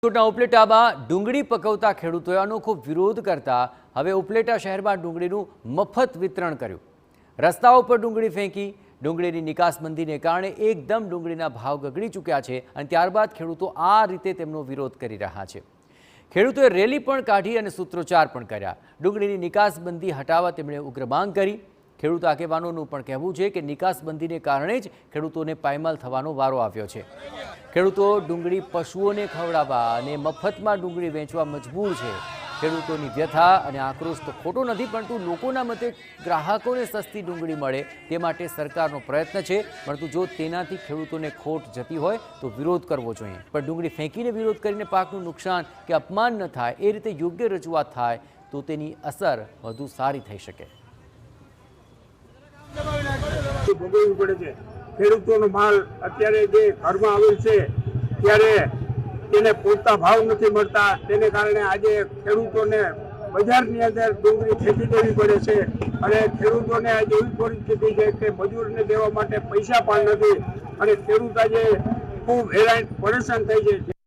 રાજકોટના ઉપલેટામાં ડુંગળી પકવતા ખેડૂતોએ અનોખો વિરોધ કરતા હવે ઉપલેટા શહેરમાં ડુંગળીનું મફત વિતરણ કર્યું। રસ્તાઓ પર ડુંગળી ફેંકી ડુંગળીની નિકાસબંધીને કારણે એકદમ ડુંગળીના ભાવ ગગડી ચૂક્યા છે અને ત્યારબાદ ખેડૂતો આ રીતે તેમનો વિરોધ કરી રહ્યા છે। ખેડૂતોએ રેલી પણ કાઢી અને સૂત્રોચ્ચાર પણ કર્યા। ડુંગળીની નિકાસબંધી હટાવવા તેમણે ઉગ્ર માંગ કરી। ખેડૂત આગેવાનોનું પણ કહેવું છે કે નિકાસબંધીને કારણે જ ખેડૂતોને પાયમાલ થવાનો વારો આવ્યો છે। ખેડૂતો ડુંગળી પશુઓને ખવડાવવા અને મફતમાં ડુંગળી વેચવા મજબૂર છે। ખેડૂતોની વ્યથા અને આક્રોશ તો ખોટો નથી, પરંતુ લોકોના મતે ગ્રાહકોને સસ્તી ડુંગળી મળે તે માટે સરકારનો પ્રયત્ન છે, પરંતુ જો તેનાથી ખેડૂતોને ખોટ જતી હોય તો વિરોધ કરવો જોઈએ, પણ ડુંગળી ફેંકીને વિરોધ કરીને પાકનું નુકસાન કે અપમાન ન થાય એ રીતે યોગ્ય રજૂઆત થાય તો તેની અસર વધુ સારી થઈ શકે। ભોગવવું પડે છે। ખેડૂતોનો માલ અત્યારે જે ઘરમાં આવેલ છે ત્યારે તેને પૂરતા ભાવ નથી મળતા, તેને કારણે આજે ખેડૂતોને બજારની અંદર ડુંગળી ફેંકી દેવી પડે છે અને ખેડૂતોને આજે એવી પરિસ્થિતિ છે કે મજૂરને દેવા માટે પૈસા પણ નથી અને ખેડૂત આજે ખૂબ હેરાન પરેશાન થઈ જાય છે।